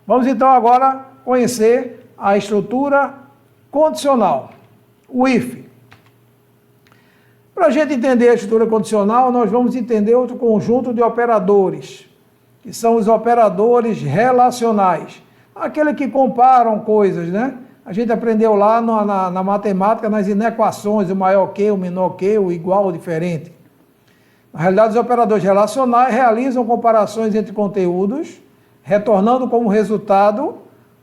Vamos então agora conhecer a estrutura condicional, o if. Para a gente entender a estrutura condicional, nós vamos entender outro conjunto de operadores, que são os operadores relacionais. Aqueles que comparam coisas, né? A gente aprendeu lá na matemática, nas inequações, o maior que, o menor que, o igual, o diferente. Na realidade, os operadores relacionais realizam comparações entre conteúdos, retornando como resultado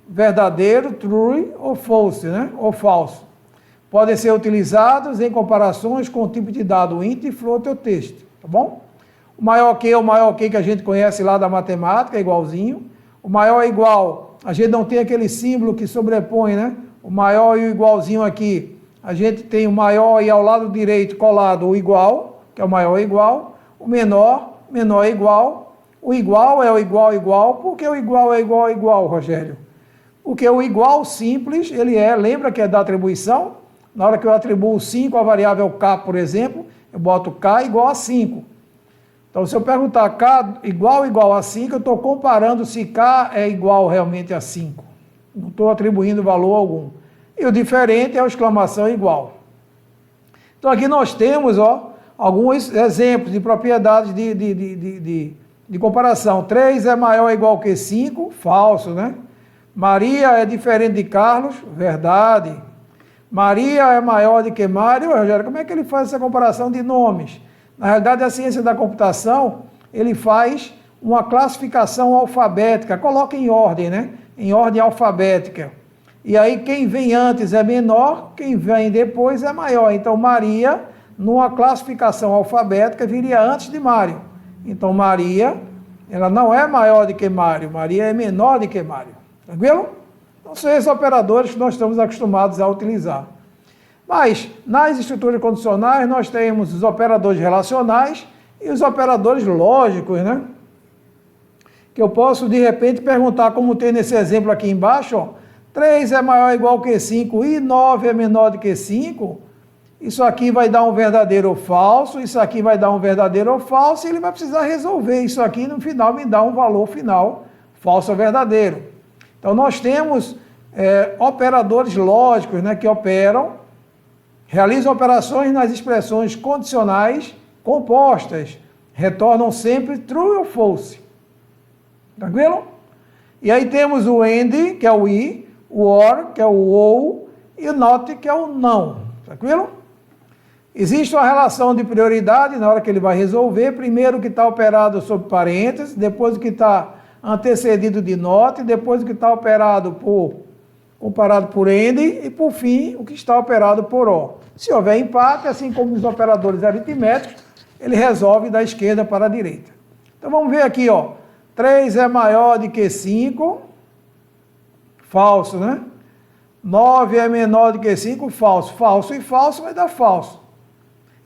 verdadeiro, true ou false, né? Ou falso. Podem ser utilizados em comparações com o tipo de dado int, float ou texto, tá bom? O maior que a gente conhece lá da matemática, é igualzinho. O maior é igual, a gente não tem aquele símbolo que sobrepõe, né? O maior e o igualzinho aqui, a gente tem o maior e ao lado direito colado o igual, que é o maior é igual. O menor é igual. O igual é o igual. Por que o igual é igual, Rogério? Porque o igual simples, ele lembra que é da atribuição? Na hora que eu atribuo 5 à variável k, por exemplo, eu boto k igual a 5. Então, se eu perguntar k igual a 5, eu estou comparando se k é igual realmente a 5. Não estou atribuindo valor algum. E o diferente é a exclamação igual. Então, aqui nós temos alguns exemplos de propriedades de comparação. 3 é maior ou igual que 5, falso, né? Maria é diferente de Carlos, verdade. Maria é maior do que Mário. Rogério, como é que ele faz essa comparação de nomes? Na realidade, a ciência da computação, ele faz uma classificação alfabética, coloca em ordem, né? Em ordem alfabética. E aí, quem vem antes é menor, quem vem depois é maior. Então, Maria, numa classificação alfabética, viria antes de Mário. Então, Maria, ela não é maior do que Mário, Maria é menor do que Mário. Tranquilo? Então, são esses operadores que nós estamos acostumados a utilizar. Mas, nas estruturas condicionais, nós temos os operadores relacionais e os operadores lógicos, né? Que eu posso, de repente, perguntar, como tem nesse exemplo aqui embaixo, 3 é maior ou igual que 5 e 9 é menor do que 5, isso aqui vai dar um verdadeiro ou falso, isso aqui vai dar um verdadeiro ou falso, e ele vai precisar resolver isso aqui e no final me dá um valor final, falso ou verdadeiro. Então, nós temos operadores lógicos, né, que realizam operações nas expressões condicionais compostas, retornam sempre true ou false. Tranquilo? E aí temos o AND, que é o I, o OR, que é o OU, e o NOT, que é o não. Tranquilo? Existe uma relação de prioridade na hora que ele vai resolver, primeiro o que está operado sob parênteses, depois o que está antecedido de NOT, depois o que está comparado por AND e, por fim, o que está operado por OR. Se houver empate, assim como nos operadores aritméticos, ele resolve da esquerda para a direita. Então, vamos ver aqui, 3 é maior do que 5, falso, né? 9 é menor do que 5, falso. Falso e falso vai dar falso.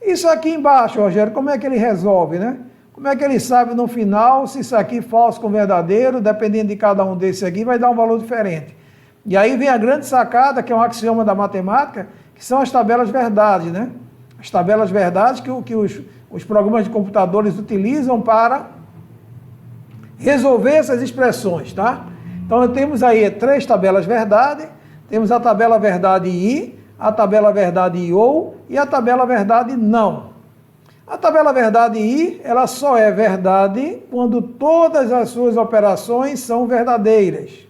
Isso aqui embaixo, Rogério, como é que ele resolve, né? Como é que ele sabe no final se isso aqui é falso com verdadeiro, dependendo de cada um desses aqui, vai dar um valor diferente. E aí vem a grande sacada, que é um axioma da matemática, que são as tabelas verdades, né? As tabelas verdades que os programas de computadores utilizam para resolver essas expressões, tá? Então, temos aí 3 tabelas verdade, temos a tabela verdade I, a tabela verdade OU e a tabela verdade não. A tabela verdade I, ela só é verdade quando todas as suas operações são verdadeiras.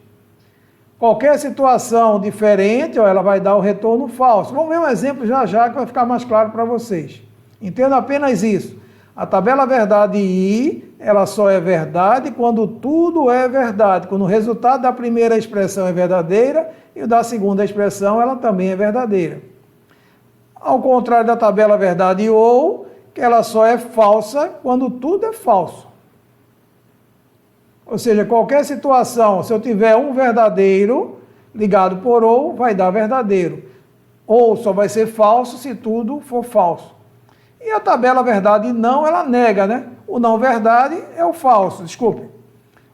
Qualquer situação diferente, ela vai dar o retorno falso. Vamos ver um exemplo já que vai ficar mais claro para vocês. Entenda apenas isso. A tabela verdade I, ela só é verdade quando tudo é verdade. Quando o resultado da primeira expressão é verdadeira e o da segunda expressão, ela também é verdadeira. Ao contrário da tabela verdade OU, que ela só é falsa quando tudo é falso. Ou seja, qualquer situação, se eu tiver um verdadeiro ligado por OU, vai dar verdadeiro. Ou só vai ser falso se tudo for falso. E a tabela verdade não, ela nega, né? O não verdade é o falso, desculpe.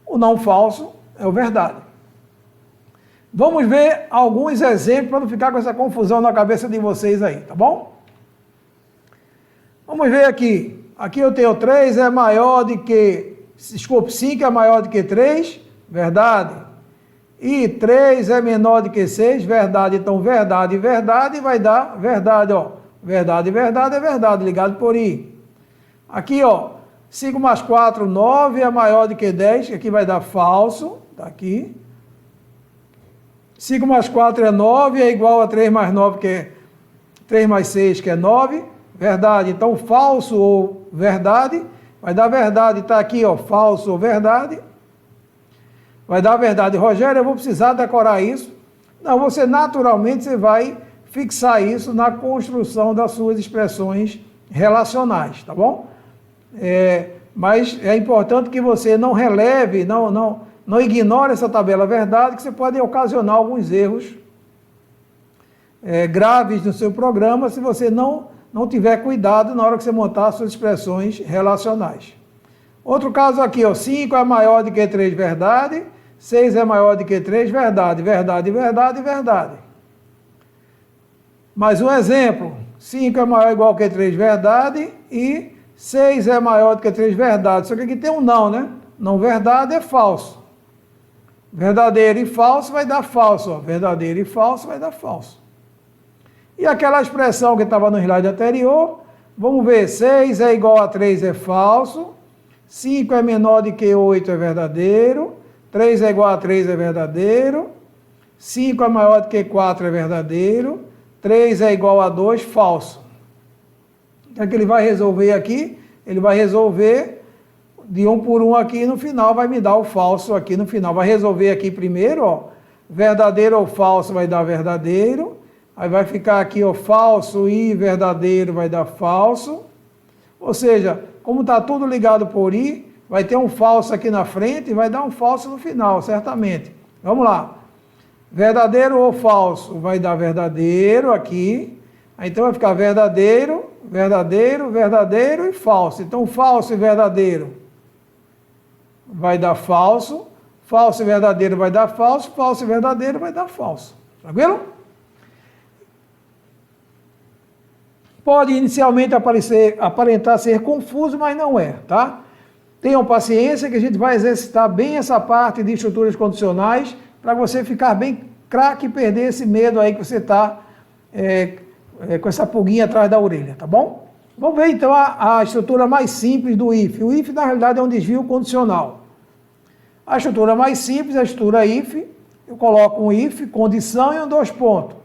O não falso é o verdade. Vamos ver alguns exemplos para não ficar com essa confusão na cabeça de vocês aí, tá bom? Vamos ver aqui. Aqui eu tenho 5 é maior do que 3, verdade. e 3 é menor do que 6, verdade. Então, verdade e verdade vai dar verdade, ó. Verdade e verdade é verdade, ligado por I. Aqui, ó, 5 mais 4, 9 é maior do que 10, aqui vai dar falso, tá aqui. 5 mais 4 é 9, é igual a 3 mais 9, que é 3 mais 6, que é 9, verdade. Então, falso ou verdade, vai dar verdade, tá aqui, ó, falso ou verdade. Vai dar verdade. Rogério, eu vou precisar decorar isso. Não, você naturalmente você vai fixar isso na construção das suas expressões relacionais, tá bom? Mas é importante que você não releve, não ignore essa tabela verdade, que você pode ocasionar alguns erros graves no seu programa se você não tiver cuidado na hora que você montar as suas expressões relacionais. Outro caso aqui, ó, 5 é maior do que 3, verdade. 6 é maior do que 3, verdade. Verdade, verdade, verdade. Mais um exemplo, 5 é maior ou igual que 3, verdade, e 6 é maior do que 3, verdade. Só que aqui tem um não, né? Não verdade é falso. Verdadeiro e falso vai dar falso, ó. Verdadeiro e falso vai dar falso. E aquela expressão que estava no slide anterior, vamos ver, 6 é igual a 3 é falso, 5 é menor do que 8 é verdadeiro, 3 é igual a 3 é verdadeiro, 5 é maior do que 4 é verdadeiro, 3 é igual a 2, falso. O que é que ele vai resolver aqui? Ele vai resolver de um por um aqui e no final vai me dar o falso aqui no final. Vai resolver aqui primeiro, ó, verdadeiro ou falso vai dar verdadeiro. Aí vai ficar aqui, ó, falso e verdadeiro vai dar falso. Ou seja, como está tudo ligado por I, vai ter um falso aqui na frente e vai dar um falso no final, certamente. Vamos lá. Verdadeiro ou falso vai dar verdadeiro aqui. Então vai ficar verdadeiro, verdadeiro, verdadeiro e falso. Então falso e verdadeiro vai dar falso. Falso e verdadeiro vai dar falso. Falso e verdadeiro vai dar falso. Tranquilo? Pode inicialmente aparentar ser confuso, mas não é, tá? Tenham paciência que a gente vai exercitar bem essa parte de estruturas condicionais para você ficar bem craque e perder esse medo aí que você está com essa pulguinha atrás da orelha, tá bom? Vamos ver então a estrutura mais simples do if. O if, na realidade, é um desvio condicional. A estrutura mais simples é a estrutura if. Eu coloco um if, condição e um dois pontos.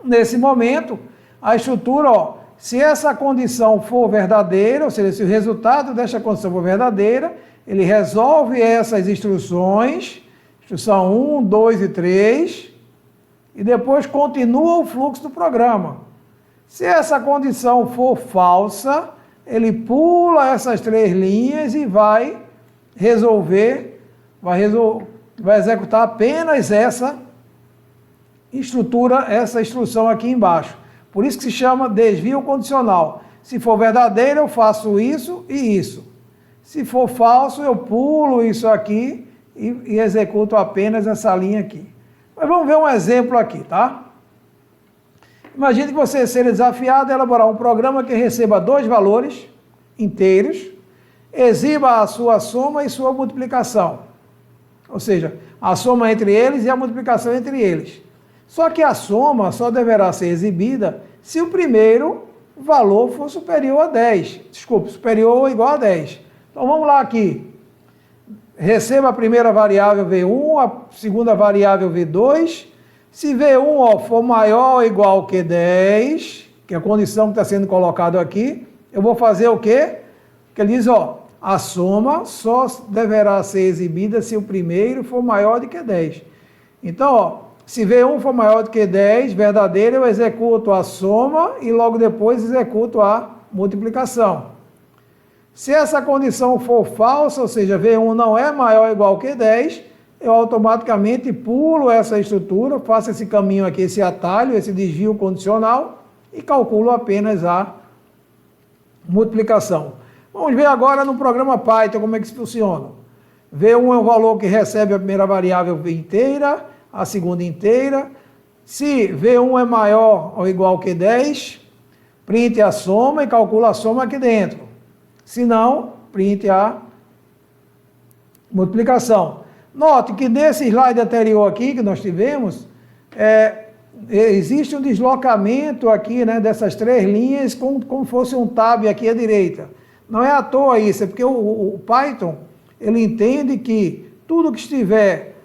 Nesse momento, a estrutura, ó, se essa condição for verdadeira, ou seja, se o resultado desta condição for verdadeira, ele resolve essas instruções, instrução 1, 2 e 3, e depois continua o fluxo do programa. Se essa condição for falsa, ele pula essas 3 linhas e vai executar apenas essa instrução aqui embaixo. Por isso que se chama desvio condicional. Se for verdadeiro, eu faço isso e isso. Se for falso, eu pulo isso aqui e executo apenas essa linha aqui. Mas vamos ver um exemplo aqui, tá? Imagine que você seja desafiado a elaborar um programa que receba 2 valores inteiros, exiba a sua soma e sua multiplicação. Ou seja, a soma entre eles e a multiplicação entre eles. Só que a soma só deverá ser exibida se o primeiro valor for superior a 10. Desculpe, superior ou igual a 10. Então vamos lá aqui. Receba a primeira variável V1, a segunda variável V2. Se V1 for maior ou igual que 10, que é a condição que está sendo colocada aqui, eu vou fazer o quê? Que ele diz, ó, a soma só deverá ser exibida se o primeiro for maior do que 10. Então, ó, se V1 for maior do que 10, verdadeiro, eu executo a soma e logo depois executo a multiplicação. Se essa condição for falsa, ou seja, V1 não é maior ou igual que 10, eu automaticamente pulo essa estrutura, faço esse caminho aqui, esse atalho, esse desvio condicional e calculo apenas a multiplicação. Vamos ver agora no programa Python como é que isso funciona. V1 é o valor que recebe a primeira variável inteira, a segunda inteira. Se V1 é maior ou igual que 10, printe a soma e calcula a soma aqui dentro. Se não, printe a multiplicação. Note que nesse slide anterior aqui que nós tivemos, existe um deslocamento aqui, né, dessas três linhas como fosse um tab aqui à direita. Não é à toa isso, é porque o Python, ele entende que tudo que estiver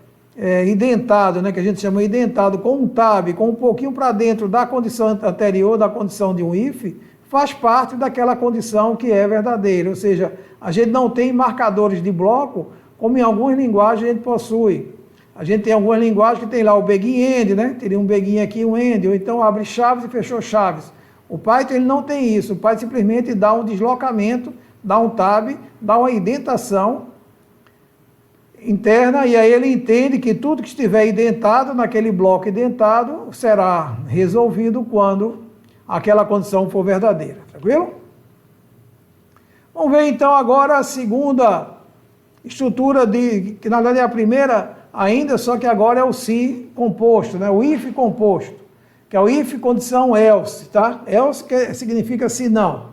identado, né, que a gente chama identado com um tab, com um pouquinho para dentro da condição anterior, da condição de um if, faz parte daquela condição que é verdadeira. Ou seja, a gente não tem marcadores de bloco, como em algumas linguagens a gente possui. A gente tem algumas linguagens que tem lá o begin end, né? Teria um begin aqui e um end, ou então abre chaves e fechou chaves. O Python ele não tem isso, o Python simplesmente dá um deslocamento, dá um tab, dá uma indentação interna, e aí ele entende que tudo que estiver identado naquele bloco identado será resolvido quando aquela condição for verdadeira. Tranquilo? Vamos ver então agora a segunda estrutura, que na verdade é a primeira ainda, só que agora é o se composto, né? O if composto, que é o if condição else, tá? Else significa se não.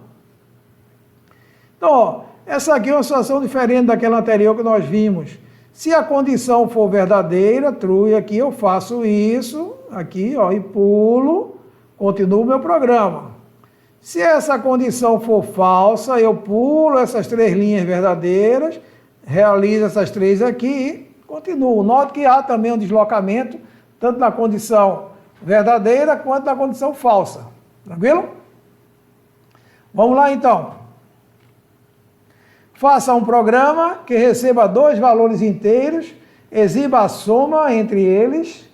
Então, ó, essa aqui é uma situação diferente daquela anterior que nós vimos. Se a condição for verdadeira, true, aqui eu faço isso, aqui, ó, e pulo, continuo o meu programa. Se essa condição for falsa, eu pulo essas três linhas verdadeiras, realizo essas três aqui e continuo. Note que há também um deslocamento, tanto na condição verdadeira quanto na condição falsa. Tranquilo? Vamos lá então. Faça um programa que receba dois valores inteiros, exiba a soma entre eles,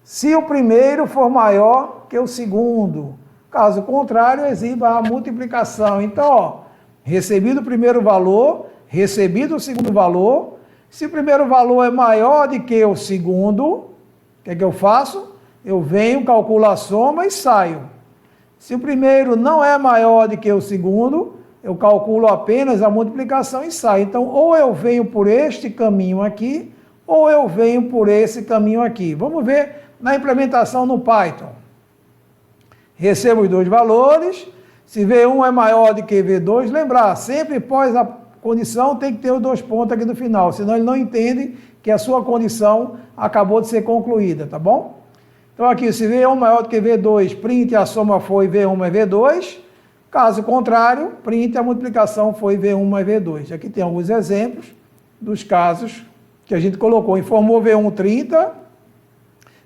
se o primeiro for maior que o segundo. Caso contrário, exiba a multiplicação. Então, ó, recebido o primeiro valor, recebido o segundo valor. Se o primeiro valor é maior do que o segundo, o que é que eu faço? Eu venho, calculo a soma e saio. Se o primeiro não é maior do que o segundo, eu calculo apenas a multiplicação e saio. Então, ou eu venho por este caminho aqui, ou eu venho por esse caminho aqui. Vamos ver na implementação no Python. Recebo os dois valores. Se V1 é maior do que V2, lembrar, sempre pós a condição tem que ter os dois pontos aqui no final, senão ele não entende que a sua condição acabou de ser concluída, tá bom? Então aqui, se V1 é maior do que V2, print a soma foi V1 mais V2. Caso contrário, print a multiplicação foi V1 mais V2. Aqui tem alguns exemplos dos casos que a gente colocou. Informou V1 30,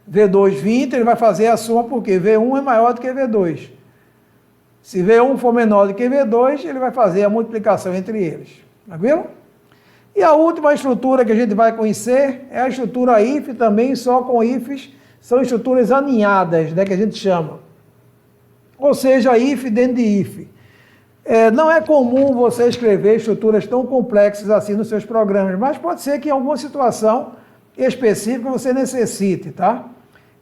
V2 20, ele vai fazer a soma porque V1 é maior do que V2. Se V1 for menor do que V2, ele vai fazer a multiplicação entre eles. Tranquilo? E a última estrutura que a gente vai conhecer é a estrutura if também, só com ifs, são estruturas aninhadas, né, que a gente chama. Ou seja, if dentro de if. Não é comum você escrever estruturas tão complexas assim nos seus programas, mas pode ser que em alguma situação específica você necessite, tá?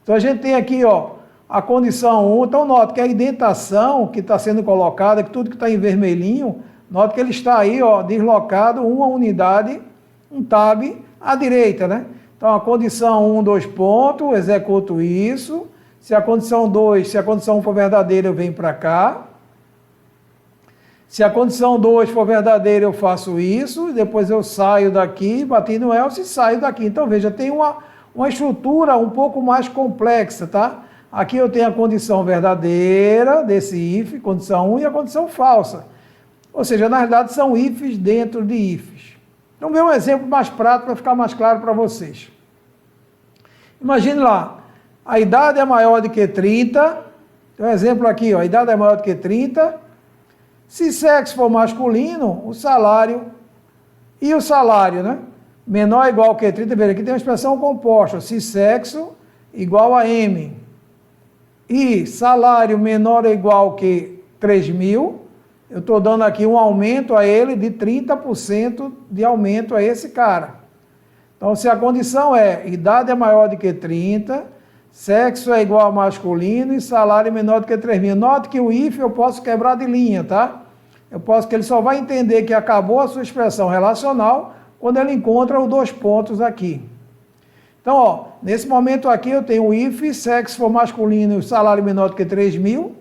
Então a gente tem aqui, ó, a condição 1, então note que a indentação que está sendo colocada, que tudo que está em vermelhinho, note que ele está aí, ó, deslocado uma unidade, um tab à direita, né? Então a condição 1, 2 pontos, executo isso. Se a condição 2, se a condição 1 for verdadeira, eu venho para cá. Se a condição 2 for verdadeira, eu faço isso, e depois eu saio daqui, bati no else e saio daqui. Então, veja, tem uma estrutura um pouco mais complexa, tá? Aqui eu tenho a condição verdadeira desse if, condição 1, e a condição falsa. Ou seja, na verdade, são ifs dentro de ifs. Vamos ver um exemplo mais prático para ficar mais claro para vocês. Imagine lá. A idade é maior do que 30. Tem um exemplo aqui, ó, a idade é maior do que 30. Se sexo for masculino, o salário, né? Menor ou igual que 30, veja, aqui tem uma expressão composta, se sexo igual a M. E salário menor ou igual que 3.000, eu estou dando aqui um aumento a ele de 30% de aumento a esse cara. Então, se a condição é idade é maior do que 30, sexo é igual a masculino e salário menor do que 3.000. Note que o if eu posso quebrar de linha, tá? Que ele só vai entender que acabou a sua expressão relacional quando ele encontra os dois pontos aqui. Então, ó, nesse momento aqui eu tenho o if, sexo for masculino e salário menor do que 3.000, o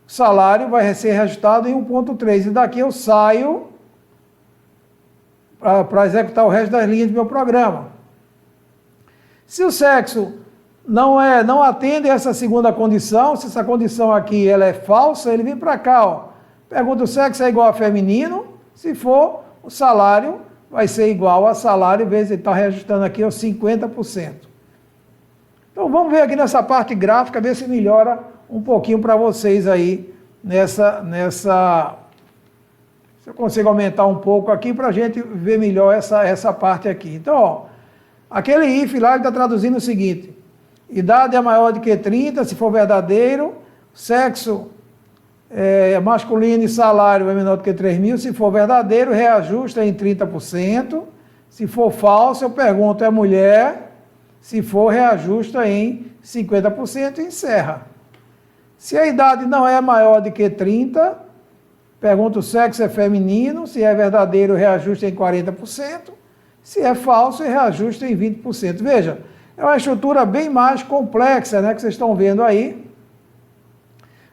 salário vai ser registrado em 1.3. E daqui eu saio para executar o resto das linhas do meu programa. Se o sexo não atende a essa segunda condição, se essa condição aqui ela é falsa, ele vem para cá, ó. Pergunta: o sexo é igual a feminino? Se for, o salário vai ser igual a salário, vezes ele está reajustando aqui aos 50%. Então vamos ver aqui nessa parte gráfica, ver se melhora um pouquinho para vocês aí, se eu consigo aumentar um pouco aqui para a gente ver melhor essa parte aqui. Então, ó, aquele if lá, ele está traduzindo o seguinte: idade é maior do que 30, se for verdadeiro, sexo masculino e salário é menor do que 3 mil, se for verdadeiro, reajusta em 30%, se for falso, eu pergunto, é mulher, se for, reajusta em 50% e encerra. Se a idade não é maior do que 30, pergunto, o sexo é feminino, se é verdadeiro, reajusta em 40%, se é falso, reajusta em 20%. Veja, é uma estrutura bem mais complexa, né, que vocês estão vendo aí.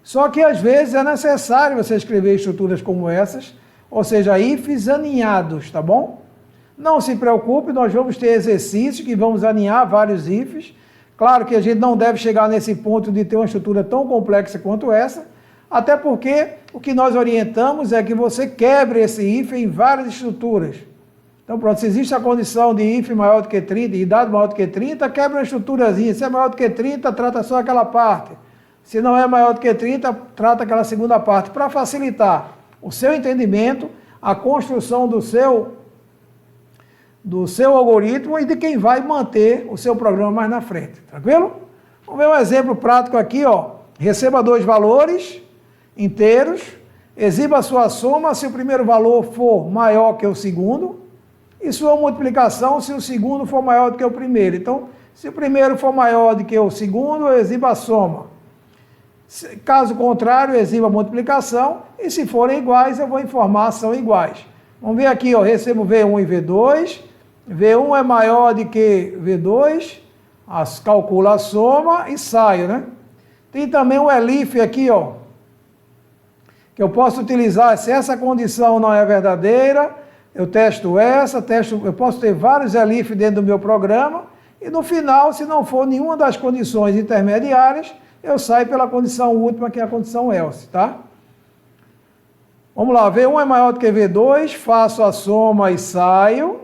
Só que às vezes é necessário você escrever estruturas como essas, ou seja, ifs aninhados, tá bom? Não se preocupe, nós vamos ter exercícios que vamos aninhar vários ifs. Claro que a gente não deve chegar nesse ponto de ter uma estrutura tão complexa quanto essa, até porque o que nós orientamos é que você quebre esse if em várias estruturas. Então pronto, se existe a condição de if maior do que 30, idade maior do que 30, quebra uma estruturazinha. Se é maior do que 30, trata só aquela parte. Se não é maior do que 30, trata aquela segunda parte, para facilitar o seu entendimento, a construção do seu algoritmo e de quem vai manter o seu programa mais na frente. Tranquilo? Vamos ver um exemplo prático aqui, ó. Receba 2 valores inteiros, exiba a sua soma se o primeiro valor for maior que o segundo, e sua multiplicação se o segundo for maior do que o primeiro. Então, se o primeiro for maior do que o segundo, exiba a soma. Caso contrário, exiba a multiplicação, e se forem iguais, eu vou informar são iguais. Vamos ver aqui, ó, recebo V1 e V2, V1 é maior do que V2, calculo a soma e saio, né? Tem também o elif aqui, ó, que eu posso utilizar, se essa condição não é verdadeira, eu testo eu posso ter vários elif dentro do meu programa, e no final, se não for nenhuma das condições intermediárias, eu saio pela condição última, que é a condição else, tá? Vamos lá, V1 é maior do que V2, faço a soma e saio.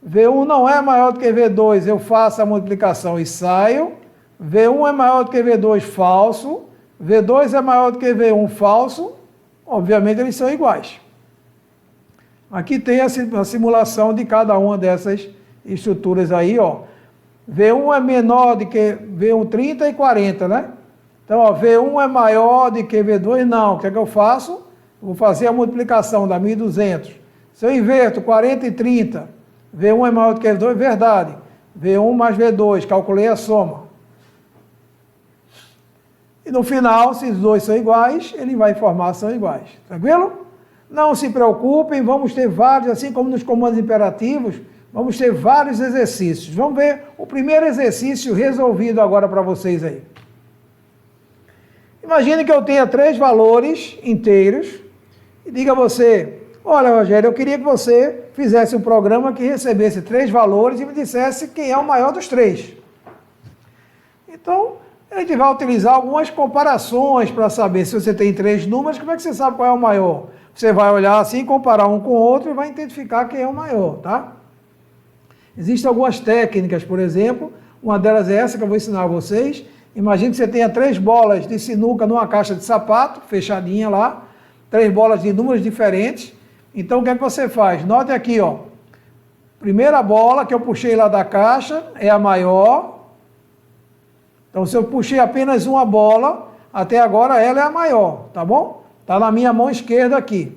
V1 não é maior do que V2, eu faço a multiplicação e saio. V1 é maior do que V2, falso. V2 é maior do que V1, falso. Obviamente, eles são iguais. Aqui tem a simulação de cada uma dessas estruturas aí, ó. V1 é menor do que V1, 30 e 40, né? Então, ó, V1 é maior do que V2, não. O que é que eu faço? Vou fazer a multiplicação da 1.200. Se eu inverto 40 e 30, V1 é maior do que V2, verdade. V1 mais V2, calculei a soma. E no final, se os dois são iguais, ele vai informar são iguais. Tranquilo? Não se preocupem, vamos ter vários, assim como nos comandos imperativos, vamos ter vários exercícios. Vamos ver o primeiro exercício resolvido agora para vocês aí. Imagine que eu tenha 3 valores inteiros e diga a você: olha, Rogério, eu queria que você fizesse um programa que recebesse 3 valores e me dissesse quem é o maior dos 3. Então, a gente vai utilizar algumas comparações para saber se você tem 3 números, como é que você sabe qual é o maior? Você vai olhar assim, comparar um com o outro e vai identificar quem é o maior, tá? Existem algumas técnicas, por exemplo, uma delas é essa que eu vou ensinar a vocês. Imagine que você tenha 3 bolas de sinuca numa caixa de sapato, fechadinha lá, 3 bolas de números diferentes. Então, o que é que você faz? Note aqui, ó. Primeira bola que eu puxei lá da caixa é a maior. Então, se eu puxei apenas uma bola, até agora ela é a maior, tá bom? Está na minha mão esquerda aqui.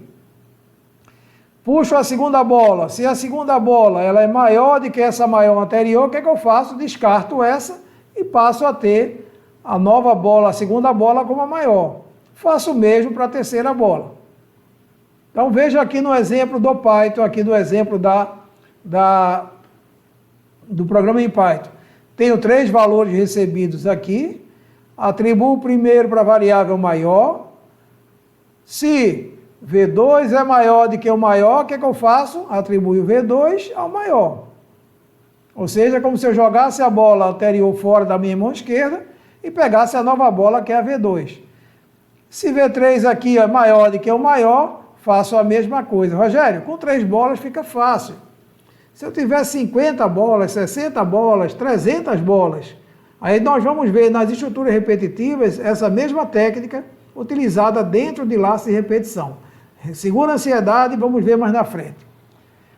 Puxo a segunda bola. Se a segunda bola ela é maior do que essa maior anterior, o que é que eu faço? Descarto essa e passo a ter a nova bola, a segunda bola como a maior. Faço o mesmo para a terceira bola. Então veja aqui no exemplo do Python, aqui do exemplo do programa em Python. Tenho 3 valores recebidos aqui, atribuo o primeiro para a variável maior. Se V2 é maior do que o maior, o que é que eu faço? Atribuo o V2 ao maior. Ou seja, como se eu jogasse a bola anterior fora da minha mão esquerda e pegasse a nova bola, que é a V2. Se V3 aqui é maior do que o maior, faço a mesma coisa. Rogério, com 3 bolas fica fácil. Se eu tiver 50 bolas, 60 bolas, 300 bolas, aí nós vamos ver nas estruturas repetitivas essa mesma técnica utilizada dentro de laço de repetição. Segura a ansiedade e vamos ver mais na frente.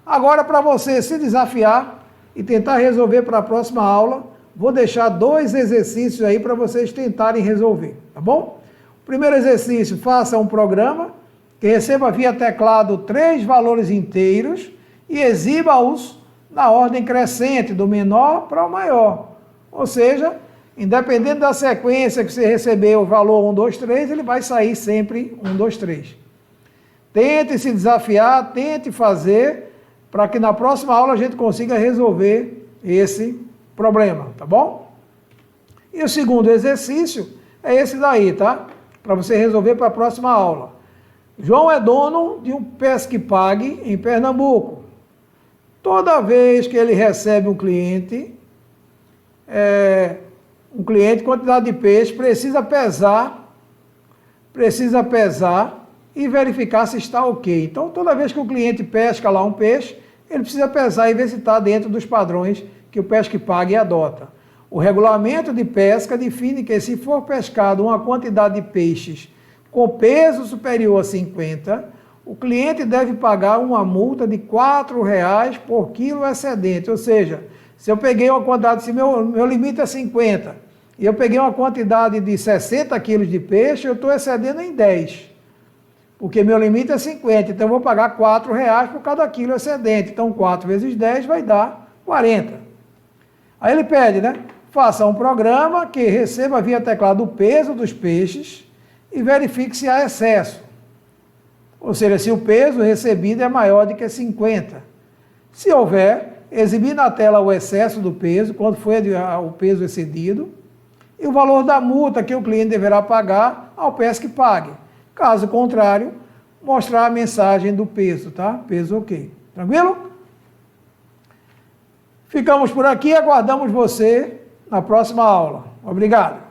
Agora, para você se desafiar e tentar resolver para a próxima aula, vou deixar 2 exercícios aí para vocês tentarem resolver, tá bom? O primeiro exercício, faça um programa que receba via teclado 3 valores inteiros e exiba-os na ordem crescente, do menor para o maior. Ou seja, independente da sequência que você receber o valor 1, 2, 3, ele vai sair sempre 1, 2, 3. Tente se desafiar, tente fazer, para que na próxima aula a gente consiga resolver esse problema, tá bom? E o segundo exercício é esse daí, tá? Para você resolver para a próxima aula. João é dono de um Pesque Pague em Pernambuco. Toda vez que ele recebe um cliente, quantidade de peixe, precisa pesar e verificar se está ok. Então, toda vez que o cliente pesca lá um peixe, ele precisa pesar e ver se está dentro dos padrões que o Pesque Pague adota. O regulamento de pesca define que, se for pescado uma quantidade de peixes com peso superior a 50, o cliente deve pagar uma multa de R$ 4,00 por quilo excedente. Ou seja, se eu peguei uma quantidade, se meu limite é 50, e eu peguei uma quantidade de 60 quilos de peixe, eu estou excedendo em 10. Porque meu limite é 50, então eu vou pagar R$ 4,00 por cada quilo excedente. Então, 4 vezes 10 vai dar 40. Aí ele pede, né? Faça um programa que receba via teclado o peso dos peixes e verifique se há excesso. Ou seja, se o peso recebido é maior do que 50. Se houver, exibir na tela o excesso do peso, quando foi o peso excedido, e o valor da multa que o cliente deverá pagar ao Pesque Pague. Caso contrário, mostrar a mensagem do peso, tá? Peso ok. Tranquilo? Ficamos por aqui, aguardamos você na próxima aula. Obrigado.